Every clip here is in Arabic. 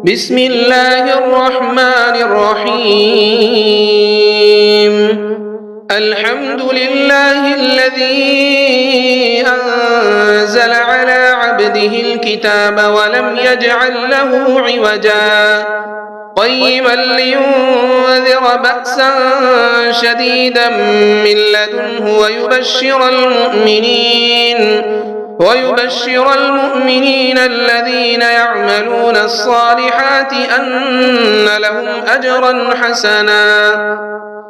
بسم الله الرحمن الرحيم الحمد لله الذي أنزل على عبده الكتاب ولم يجعل له عوجا قيما لينذر بأسا شديدا من لدنه ويبشر المؤمنين الذين يعملون الصالحات أن لهم أجرا حسنا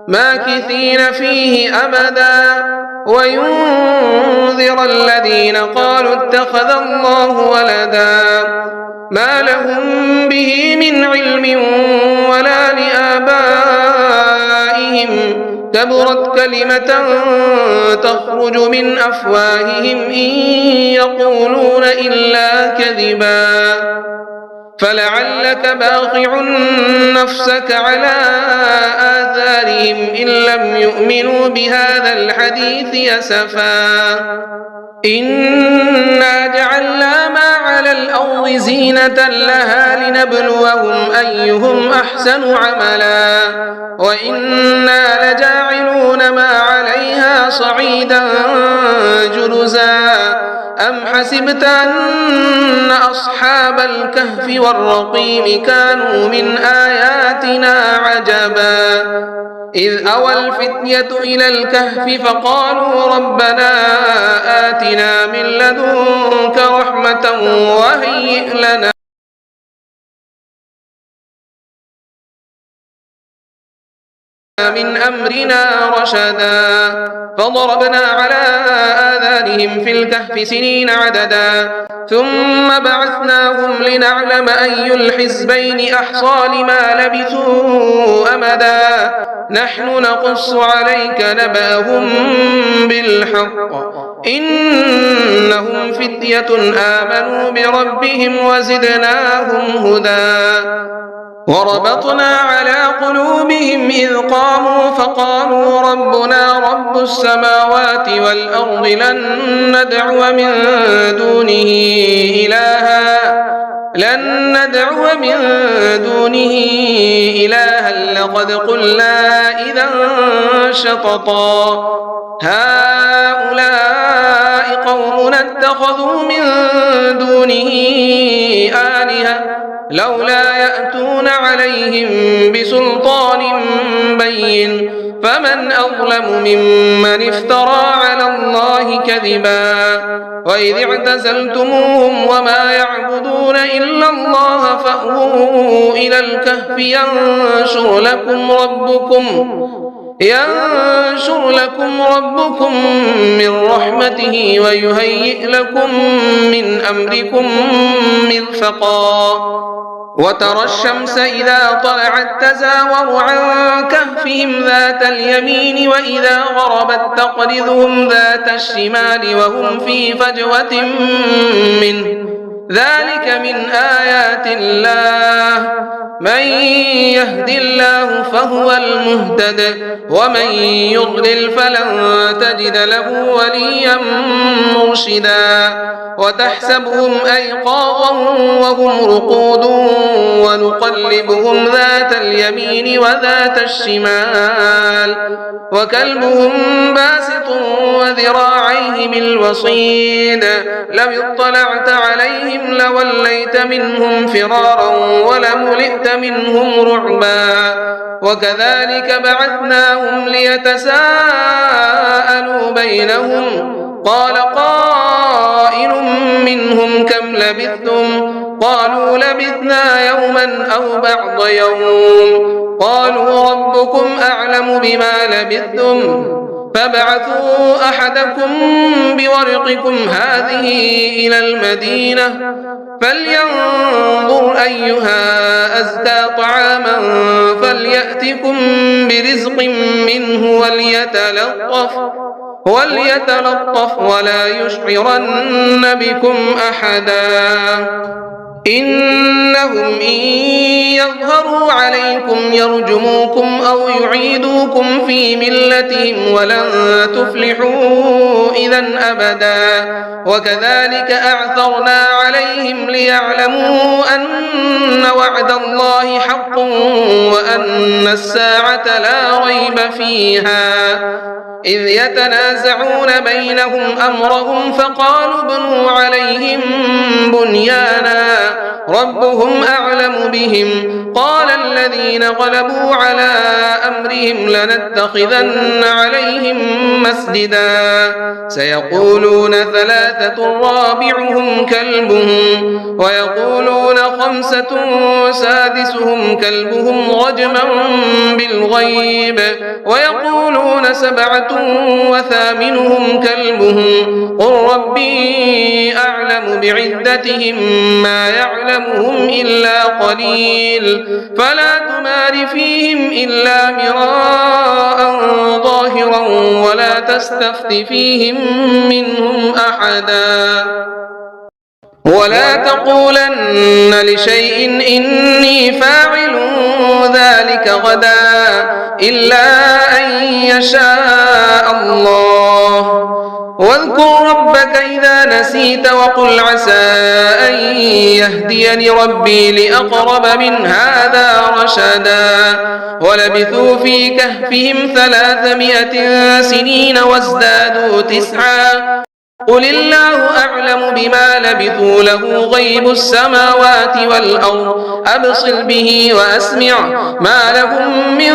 ماكثين فيه أبدا وينذر الذين قالوا اتخذ الله ولدا ما لهم به من علم ولا لآبائهم كبرت كلمة تخرج من أفواههم إن يقولون إلا كذبا فلعلك باخع نفسك على آثارهم إن لم يؤمنوا بهذا الحديث أسفا إنا جعلنا ما على الأرض زينة لها لنبلوهم أيهم أحسن عملا وإنا لجاعلون ما عليها صعيدا جرزا أم حسبت أن أصحاب الكهف والرقيم كانوا من آياتنا عجبا إذ أوى الفتية إلى الكهف فقالوا ربنا آتنا من لدنك رحمة وهيئ لنا من أمرنا رشدا فضربنا على آذانهم في الكهف سنين عددا ثم بعثناهم لنعلم أي الحزبين أحصى لما لبثوا أمدا نحن نقص عليك نبأهم بالحق إنهم فتية آمنوا بربهم وزدناهم هدى وربطنا على قلوبهم إذ قاموا فقالوا ربنا رب السماوات والأرض لن ندعو من دونه إلها لقد قلنا إذا شططا هؤلاء قومنا اتخذوا من دونه آلهة لولا يأتون عليهم بسلطان بين فمن أظلم ممن افترى على الله كذبا وإذ اعتزلتموهم وما يعبدون إلا الله فأووا إلى الكهف ينشر لكم ربكم من رحمته ويهيئ لكم من أمركم مرفقا وترى الشمس إذا طلعت تزاور عن كهفهم ذات اليمين وإذا غربت تقرضهم ذات الشمال وهم في فجوة منه ذلك من آيات الله من يهد الله فهو المهتد ومن يضلل فلن تجد له وليا مرشدا وتحسبهم أيقاظا وهم رقود ونقلبهم ذات اليمين وذات الشمال وكلبهم باسط وذراعيه بالوصيد لو اطلعت عليهم لوليت منهم فرارا ولملئت منهم رعبا وكذلك بعثناهم ليتساءلوا بينهم قال قائل منهم كم لبثتم قالوا لبثنا يوما أو بعض يوم قالوا ربكم أعلم بما لبثتم فابعثوا أحدكم بورقكم هذه إلى المدينة فلينظر أيها أزكى طعاما فليأتكم برزق منه وليتلطف ولا يشعرن بكم أحدا إنهم إن يظهروا عليكم يرجموكم أو يعيدوكم في ملتهم ولن تفلحوا إذا أبدا وكذلك أعثرنا عليهم ليعلموا أن وعد الله حق وأن الساعة لا ريب فيها إذ يتنازعون بينهم أمرهم فقالوا ابنوا عليهم بنيانا ربهم أعلم بهم قال الذين غلبوا على أمرهم لنتخذن عليهم مسجدا سيقولون ثلاثة رابعهم كلبهم ويقولون خمسة سادسهم كلبهم رجما بالغيب ويقولون سبعة وثامنهم كلبهم قل ربي أعلم بعدتهم ما يعلمهم إلا قليل فلا تمار فيهم إلا مراء ظاهرا ولا تستفت فيهم منهم أحدا ولا تقولن لشيء إني فاعل ذلك غدا إلا أن يشاء الله واذكر ربك إذا نسيت وقل عسى أن يهديني ربي لأقرب من هذا رشدا ولبثوا في كهفهم 300 سنين وازدادوا 9 قل الله أعلم بما لبثوا له غيب السماوات والأرض أبصر به وأسمع ما لهم من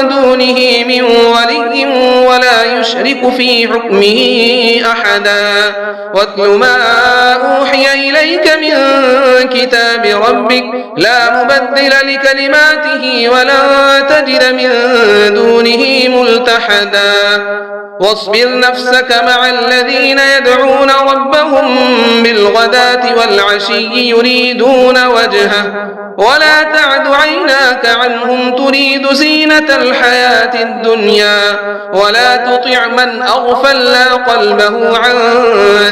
دونه من ولي ولا يشرك في حكمه أحدا واتل ما أوحي إليك من كتاب ربك لا مبدل لكلماته ولن تجد من دونه ملتحدا واصبر نفسك مع الذين يدعون ربهم بالغداة والعشي يريدون وجهه ولا تعد عيناك عنهم تريد زينة الحياة الدنيا ولا تطع من أغفلنا قلبه عن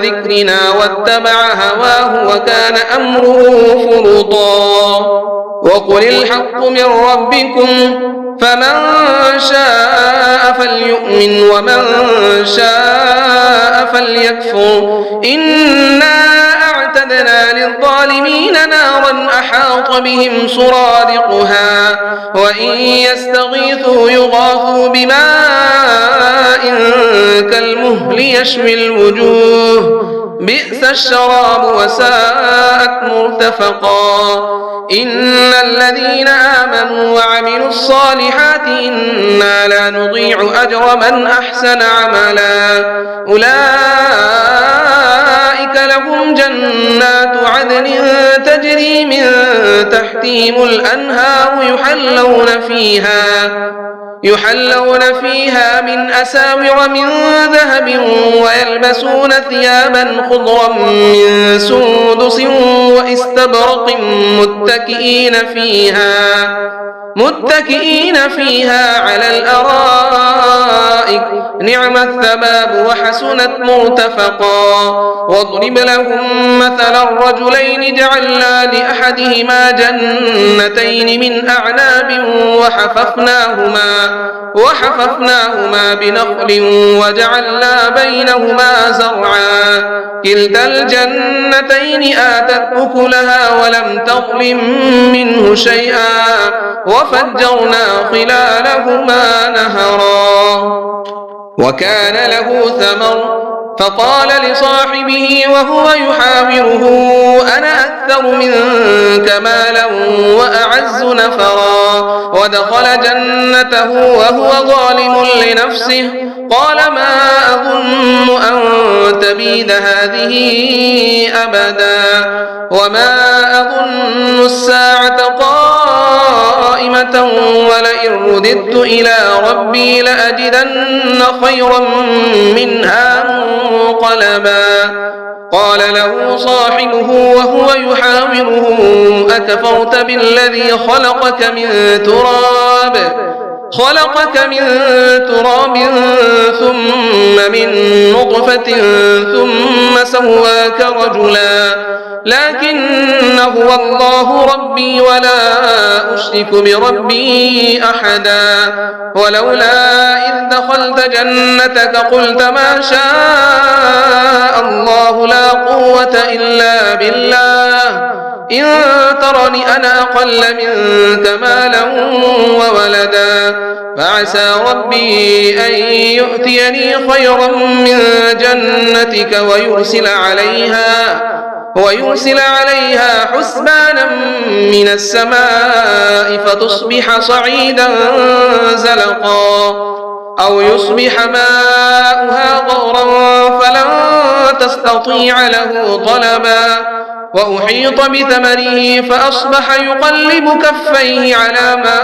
ذكرنا واتبع هواه وكان أمره فرطا وقل الحق من ربكم فمن شاء فليؤمن ومن شاء فليكفر إنا أعتدنا للظالمين نارا أحاط بهم سرادقها وإن يستغيثوا يغاثوا بماء كالمهل يشوي الوجوه بئس الشراب وساءت مرتفقا إن الذين آمنوا وعملوا الصالحات إنا لا نضيع أجر من أحسن عملا أولئك لهم جنات عدن تجري من تحتهم الأنهار يحلون فيها من أساور من ذهب ويلبسون ثيابا خضرا من سندس واستبرق متكئين فيها على الأرائك نعم الثواب وحسنت مرتفقا واضرب لهم مثلا الرجلين جعلنا لأحدهما جنتين من أعناب وحففناهما بنخل وجعلنا بينهما زرعا كلتا الجنتين آتت أكلها ولم تظلم منه شيئا وفجرنا خلالهما نهرا وكان له ثمر فقال لصاحبه وهو يحاوره أنا أكثر منك مالا وأعز نفرا ودخل جنته وهو ظالم لنفسه قال ما أظن أن تبيد هذه أبدا وما أظن الساعة قائمة ولئن رددت إلى ربي لأجدن خيرا منها منقلبا قال له صاحبه وهو يحاوره أكفرت بالذي خلقك من تراب ثم من نطفة ثم سواك رجلا لكن هو الله ربي ولا أشرك بربي أحدا ولولا إذ دخلت جنتك قلت ما شاء الله لا قوة إلا بالله إن ترني أنا أقل منك مالا وولدا فعسى ربي أن يؤتيني خيرا من جنتك ويرسل عليها حسبانا من السماء فتصبح صعيدا زلقا أو يصبح ماؤها غورا فلن تستطيع له طلبا وأحيط بثمره فأصبح يقلب كفيه على ما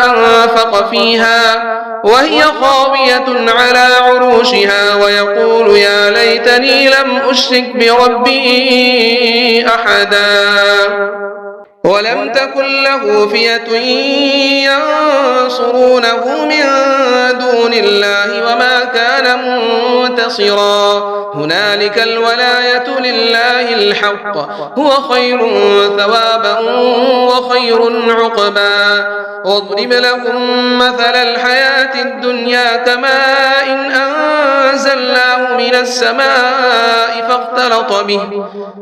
أنفق فيها وهي خاوية على عروشها ويقول يا ليتني لم أشرك بربي أحدا ولم تكن له فئة ينصرونه من دون الله وما كان منتصرا هنالك الولاية لله الحق هو خير ثوابا وخير عقبا واضرب لهم مثل الحياة الدنيا كماء إن أنزلناه من السماء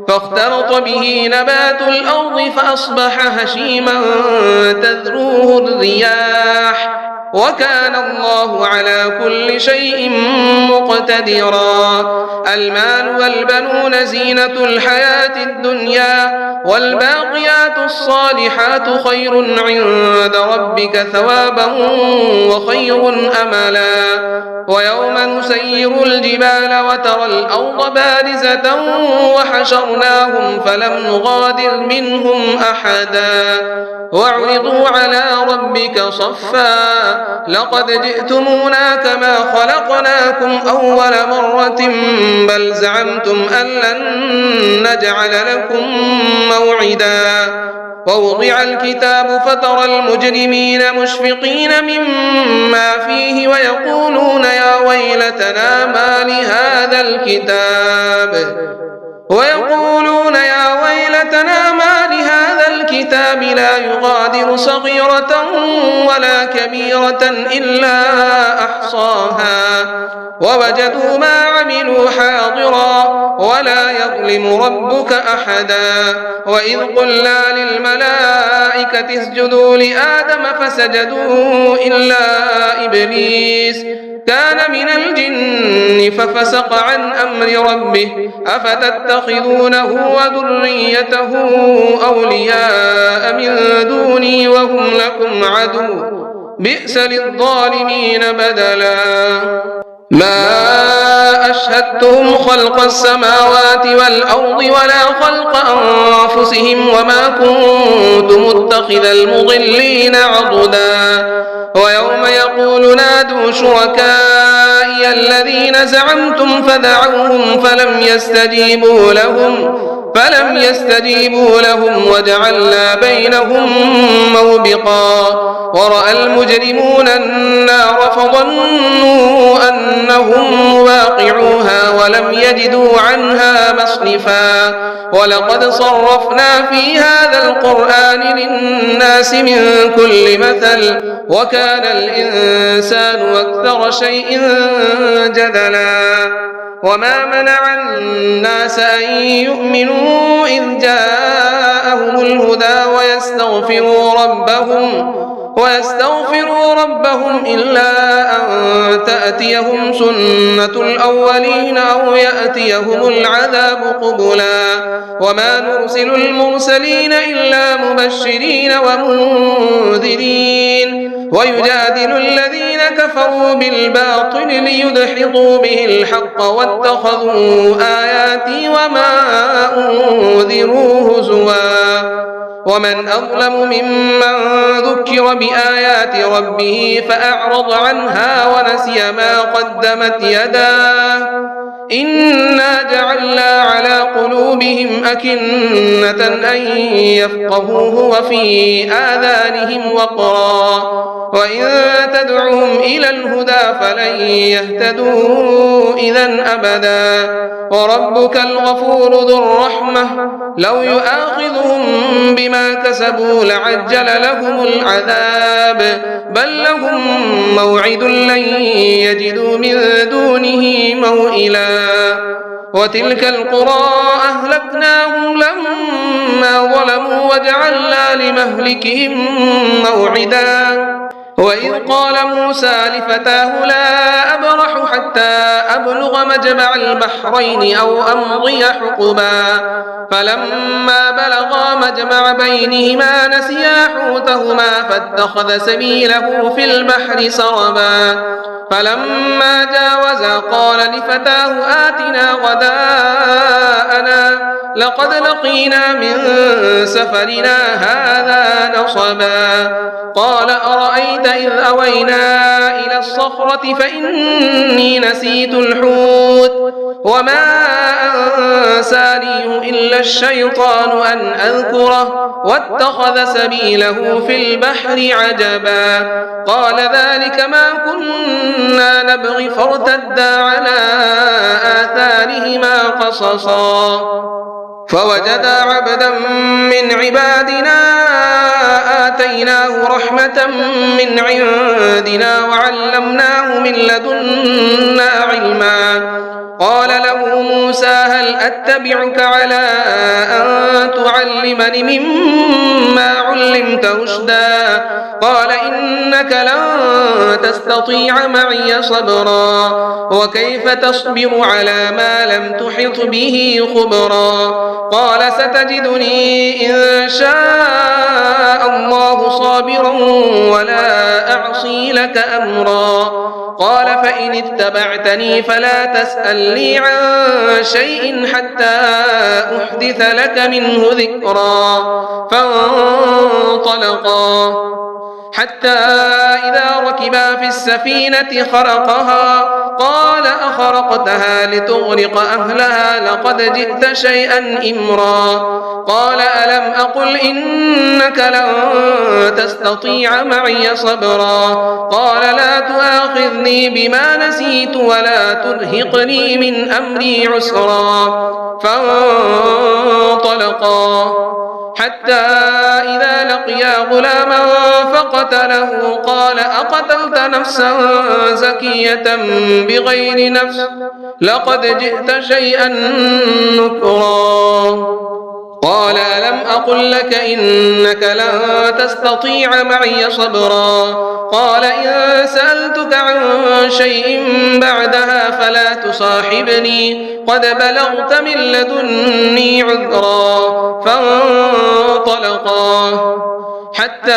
فاختلط به نبات الأرض فأصبح هشيما تذروه الرياح وكان الله على كل شيء مقتدرا المال والبنون زينة الحياة الدنيا والباقيات الصالحات خير عند ربك ثوابا وخير أملا ويوم نسير الجبال وترى الأرض بارزة وحشرناهم فلم نغادر منهم أحدا وعرضوا على ربك صفا لقد جئتمونا كما خلقناكم أول مرة بل زعمتم أن لن نجعل لكم موعدا ووضع الكتاب فترى المجرمين مشفقين مما فيه ويقولون يا ويلتنا ما لهذا الكتاب لا يغادر صغيرة ولا كبيرة إلا أحصاها ووجدوا ما عملوا حاضرا ولا يظلم ربك أحدا وإذ قلنا للملائكة اسجدوا لآدم فسجدوا إلا إبليس كان من الجن ففسق عن أمر ربه أفتتخذونه وذريته أولياء من دوني وهم لكم عدو بئس للظالمين بدلا ما أشهدتهم خلق السماوات والأرض ولا خلق أنفسهم وما كنت متخذ المضلين عضدا ويوم يقول نادوا شركائي الذين زعمتم فدعوهم فلم يستجيبوا لهم وجعلنا بينهم موبقا ورأى المجرمون النار فظنوا أنهم واقعوها ولم يجدوا عنها مصرفا ولقد صرفنا في هذا القرآن للناس من كل مثل وكان الإنسان أكثر شيء جدلا وما منع الناس أن يؤمنوا إذ جاءهم الهدى ويستغفروا ربهم إلا أن تأتيهم سنة الأولين أو يأتيهم العذاب قبلا وما نرسل المرسلين إلا مبشرين ومنذرين ويجادل الذين كفروا بالباطل ليدحضوا به الحق واتخذوا آياتي وما أنذروا هزوا ومن أظلم ممن ذكر بآيات ربه فأعرض عنها ونسي ما قدمت يداه إنا جعلنا على قلوبهم أكنة أن يفقهوه وفي آذانهم وقرا وإن تدعهم إلى الهدى فلن يهتدوا إذا أبدا وربك الغفور ذو الرحمة لو يؤاخذهم بما كسبوا لعجل لهم العذاب بل لهم موعد لن يجدوا من دونه موئلا وتلك القرى أهلكناهم لما ظلموا وجعلنا لمهلكهم موعدا وإذ قال موسى لفتاه لا أبرح حتى أبلغ مجمع البحرين أو أمضي حقبا فلما بلغا مجمع بينهما نسيا حوتهما فاتخذ سبيله في البحر سربا فلما جاوزا قال لفتاه آتنا غداءنا لقد لقينا من سفرنا هذا نصبا قال أرأيت إذ أوينا إلى الصخرة فإني نسيت الحوت وما أنسانيه إلا الشيطان أن أذكره واتخذ سبيله في البحر عجبا قال ذلك ما كنا نبغي فارتدا على آثارهما قصصا فوجدا عبدا من عبادنا آتيناه رحمة من عندنا وعلمناه من لدنا علما قال له موسى هل أتبعك على أن تعلمني مما علمت رشدا قال إنك لن تستطيع معي صبرا وكيف تصبر على ما لم تحط به خبرا قال ستجدني إن شاء الله صابرا ولا أعصي لك أمرا قال فإن اتبعتني فلا تسأل لي عن شيء حتى أحدث لك منه ذكرا فانطلقا حتى إذا ركبا في السفينة خرقها قال أخرقتها لتغرق أهلها لقد جئت شيئا إمرا قال ألم أقل إنك لن تستطيع معي صبرا قال لا تؤاخذني بما نسيت ولا ترهقني من أمري عسرا فانطلقا حتى إذا لقيا غلاما فقتله قال أقتلت نفسا زكية بغير نفس لقد جئت شيئا نكرا قال ألم أقل لك إنك لن تستطيع معي صبرا قال إن سألتك عن شيء بعدها فلا تصاحبني قد بلغت من لدني عذرا فانطلقا حتى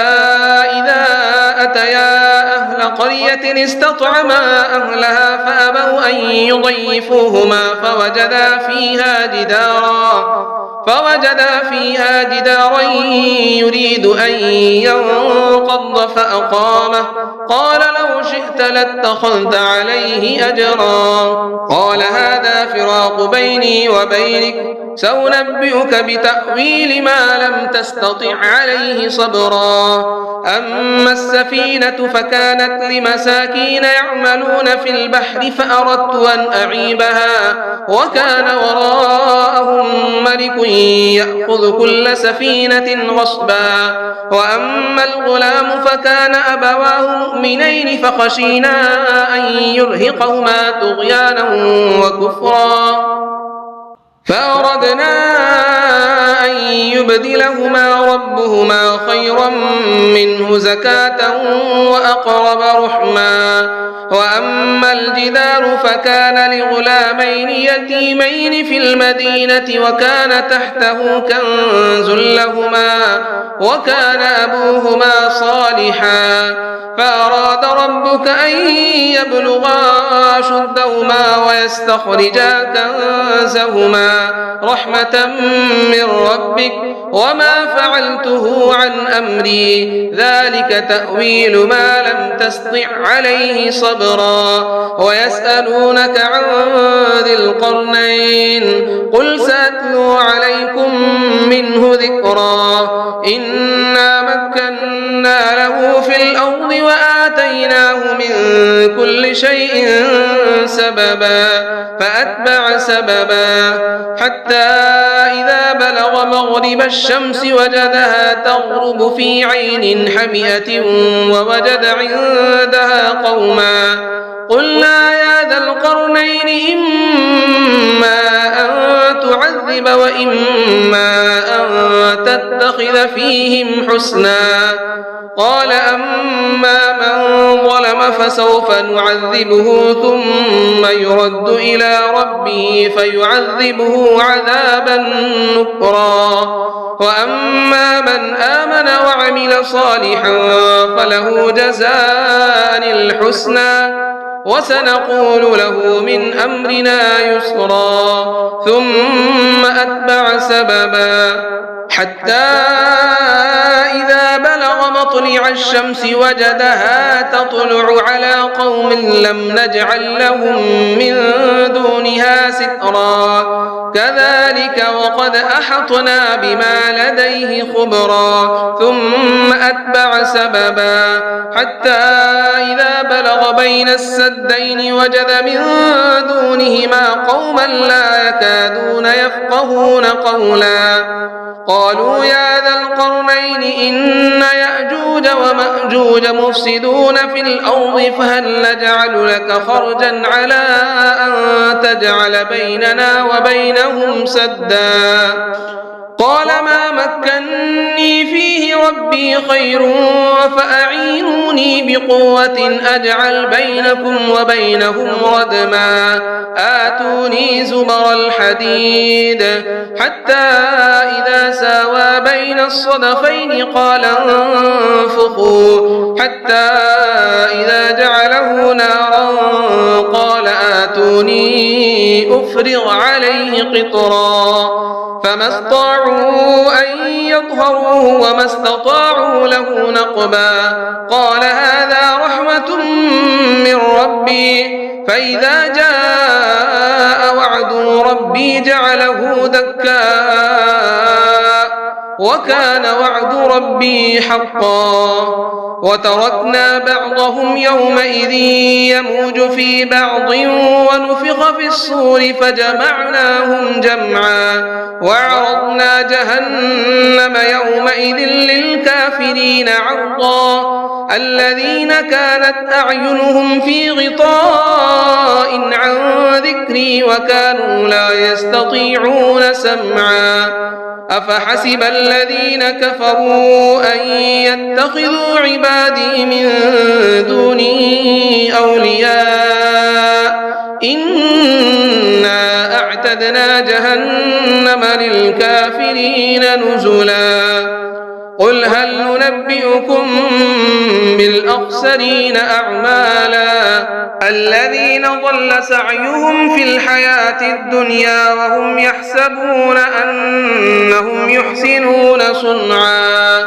إذا أتيا أهل قرية استطعما أهلها فأبوا أن يضيفوهما فوجدا فيها جدارا يريد أن ينقض فأقامه قال لو شئت لاتخذت عليه أجرا قال هذا فراق بيني وبينك سأنبئك بتأويل ما لم تستطع عليه صبرا أما السفينة فكانت لمساكين يعملون في البحر فأردت أن أعيبها وكان وراءهم ملك يأخذ كل سفينة غصبا وأما الغلام فكان أبواه مؤمنين فخشينا أن يرهقهما طغيانا وكفرا فأردنا أن يبدلهما ربهما خيرا منه زكاة وأقرب رحما وأما الجدار فكان لغلامين يتيمين في المدينة وكان تحته كنز لهما وكان أبوهما صالحا فأراد ربك أن يبلغا أشدهما ويستخرجا كنزهما رحمة من ربك وما فعلته عن أمري ذلك تأويل ما لم تستطع عليه صبرا ويسألونك عن ذي القرنين قل سأتلو عليكم منه ذكرا إنا مكنا ومكنا له في الأرض وآتيناه من كل شيء سببا فأتبع سببا حتى إذا بلغ مغرب الشمس وجدها تغرب في عين حمئة ووجد عندها قوما قلنا يا ذا القرنين إما أن تعذب وإما أن تتخذ فيهم حسنا قال أما من ظلم فسوف نعذبه ثم يرد إلى ربه فيعذبه عذابا نكرا وأما من آمن وعمل صالحا فله جزاء الحسنى وسنقول له من أمرنا يسرا ثم أتبع سببا حتى إذا بلغ مطلع الشمس وجدها تطلع على قوم لم نجعل لهم من دونها سترا كذلك وقد أحطنا بما لديه خبرا ثم أتبع سببا حتى إذا بلغ بين السدين وجد من دونهما قوما لا يكادون يفقهون قولا قالوا يا ذا القرنين إن يأجوج ومأجوج مفسدون في الأرض فهل نجعل لك خرجا على أن تجعل بيننا وبينهم سدا قال ما مكني فيه ربي خير فأعينوني بقوة أجعل بينكم وبينهم ردما آتوني زبر الحديد حتى إذا ساوى بين الصدفين قال انفخوا حتى إذا جعله نارا قال آتوني أفرغ عليه قطرا فما استطاعوا أن يظهروه وما استطاعوا له نقبا قال هذا رحمة من ربي فإذا جاء وعد ربي جعله دكاء وكان وعد ربي حقا وتركنا بعضهم يومئذ يموج في بعض ونفخ في الصور فجمعناهم جمعا وعرضنا جهنم يومئذ للكافرين عرضا الذين كانت أعينهم في غطاء عن ذكري وكانوا لا يستطيعون سمعا أفحسب الذين كفروا أن يتخذوا عبادي من دوني أولياء إنا أعتدنا جهنم للكافرين نزلا قل هل ننبئكم بالأخسرين أعمالا الذين ضل سعيهم في الحياة الدنيا وهم يحسبون أنهم يحسنون صنعا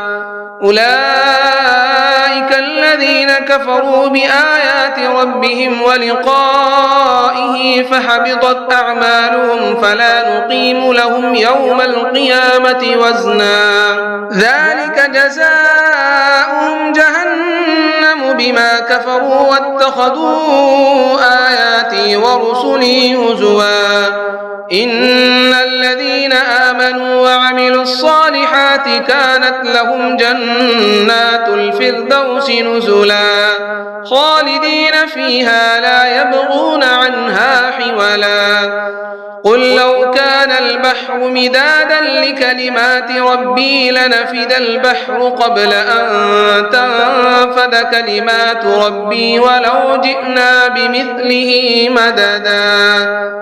أولئك الذين كفروا بآيات ربهم ولقائه فحبطت أعمالهم فلا نقيم لهم يوم القيامة وزنا ذلك جزاؤهم جهنم بما كفروا واتخذوا آياتي ورسلي هزوا إن الذين آمنوا وعملوا الصالحات كانت لهم جنات الفردوس نزلا خالدين فيها لا يبغون عنها حولا قل لو كان البحر مدادا لكلمات ربي لنفد البحر قبل أن تنفد كلمات ربي ولو جئنا بمثله مددا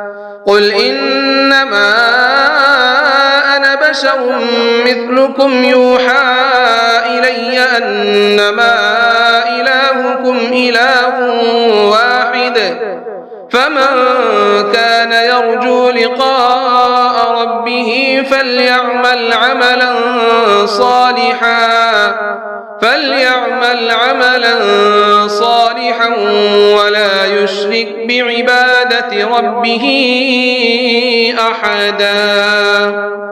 قل إنما أنا بشر مثلكم يوحى إلي أنما إلهكم إله واحد فمن كان يرجو لقاء ربه فليعمل عملا صالحا ولا يشرك بعبادة ربه أحدا.